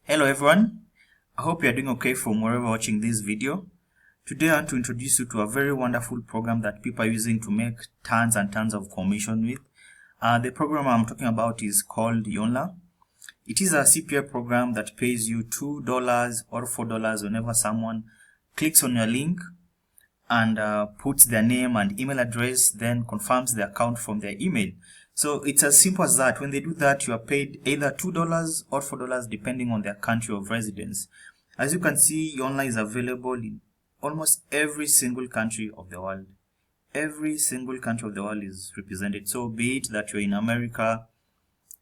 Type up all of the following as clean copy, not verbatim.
Hello everyone, I hope you are doing okay from wherever watching this video. Today I want to introduce you to a very wonderful program that people are using to make tons and tons of commission with. The program I'm talking about is called Yonla. It is a CPA program that pays you $2 or $4 whenever someone clicks on your link and puts their name and email address, then confirms the account from their email. So it's as simple as that. When they do that, you are paid either $2 or $4 depending on their country of residence. As you can see, Yonla is available in almost every single country of the world. Every single country of the world is represented. So be it that you're in America,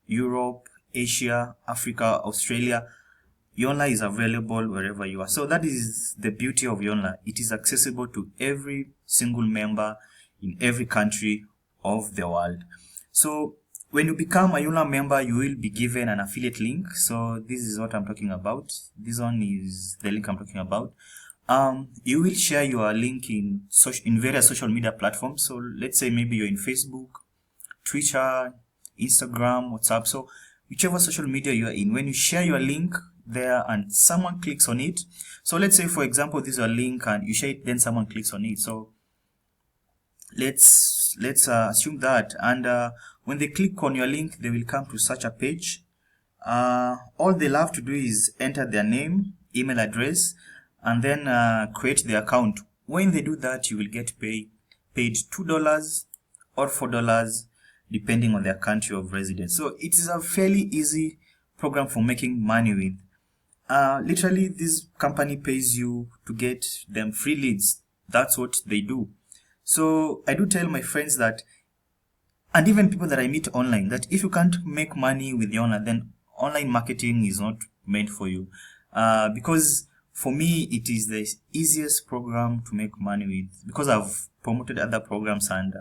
Europe, Asia, Africa, Australia, Yonla is available wherever you are. So that is the beauty of Yonla. It is accessible to every single member in every country of the world. So when you become a Yonla member, you will be given an affiliate link. So this is what I'm talking about. This one is the link I'm talking about. You will share your link in various social media platforms. So let's say maybe you're in Facebook, Twitter, Instagram, WhatsApp. So whichever social media you are in, when you share your link there and someone clicks on it, so let's say for example this is a link and you share it, then someone clicks on it. So let's assume that, and when they click on your link, they will come to such a page. All they'll have to do is enter their name, email address, and then create the account. When they do that, you will get paid $2 or $4 depending on their country of residence. So it is a fairly easy program for making money with. Literally, this company pays you to get them free leads. That's what they do. So I do tell my friends that, and even people that I meet online, that if you can't make money with Yonla, then online marketing is not meant for you. Because for me, it is the easiest program to make money with, because I've promoted other programs, and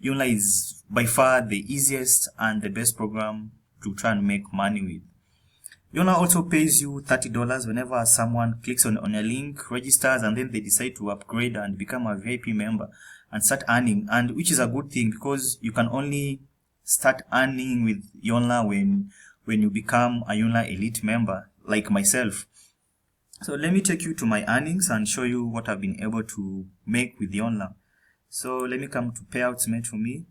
Yonla is by far the easiest and the best program to try and make money with. Yonla also pays you $30 whenever someone clicks on a link, registers, and then they decide to upgrade and become a VIP member and start earning, and which is a good thing because you can only start earning with Yonla when you become a Yonla Elite member like myself. So let me take you to my earnings and show you what I've been able to make with Yonla. So let me come to payouts made for me.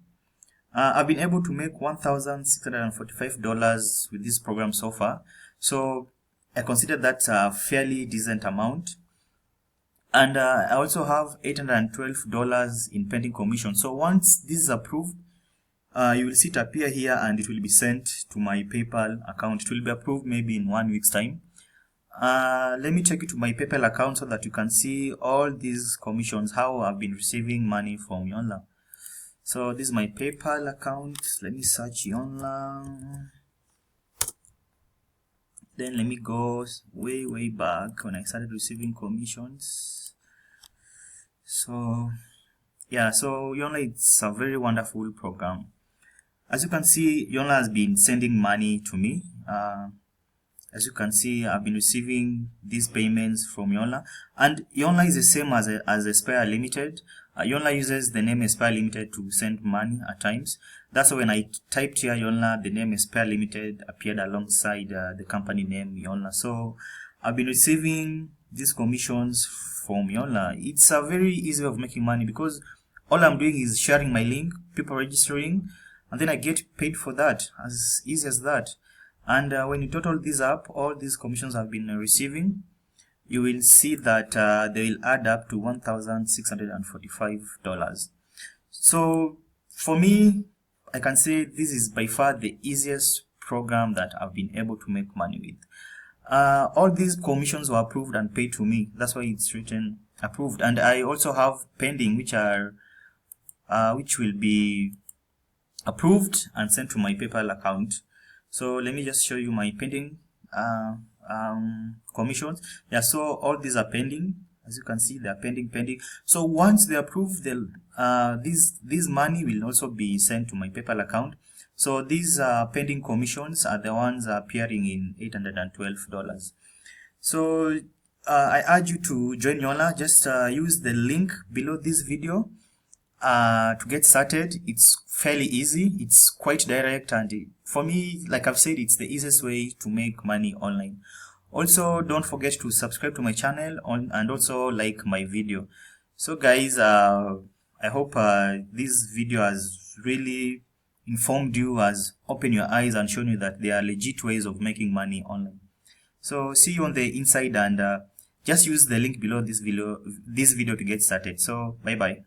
I've been able to make $1,645 with this program so far. So I consider that a fairly decent amount. And I also have $812 in pending commission. So once this is approved, you will see it appear here and it will be sent to my PayPal account. It will be approved maybe in 1 week's time. Let me take you to my PayPal account so that you can see all these commissions, how I've been receiving money from Yonla. So this is my PayPal account. Let me search Yonla. Then let me go way back when I started receiving commissions. So yeah, so Yonla, it's a very wonderful program. As you can see, Yonla has been sending money to me. As you can see, I've been receiving these payments from Yonla, and Yonla is the same as Aspire Limited. Yonla uses the name Aspire Limited to send money at times. That's why when I typed here Yonla, the name Aspire Limited appeared alongside the company name Yonla. So I've been receiving these commissions from Yonla. It's a very easy way of making money because all I'm doing is sharing my link, people registering, and then I get paid for that. As easy as that. And when you total these up, all these commissions I've been receiving, you will see that they will add up to $1,645. So for me, I can say this is by far the easiest program that I've been able to make money with. All these commissions were approved and paid to me. That's why it's written approved. And I also have pending, which will be approved and sent to my PayPal account. So let me just show you my pending commissions. Yeah, so all these are pending. As you can see, they are pending. So once they approve, this money will also be sent to my PayPal account. So these pending commissions are the ones appearing in $812. So I urge you to join Yonla. Just use the link below this video To get started, it's fairly easy. It's quite direct, and for me, like I've said, it's the easiest way to make money online. Also, don't forget to subscribe to my channel and also like my video. So guys, I hope this video has really informed you, has opened your eyes and shown you that there are legit ways of making money online. So see you on the inside, and just use the link below this video to get started. So bye bye.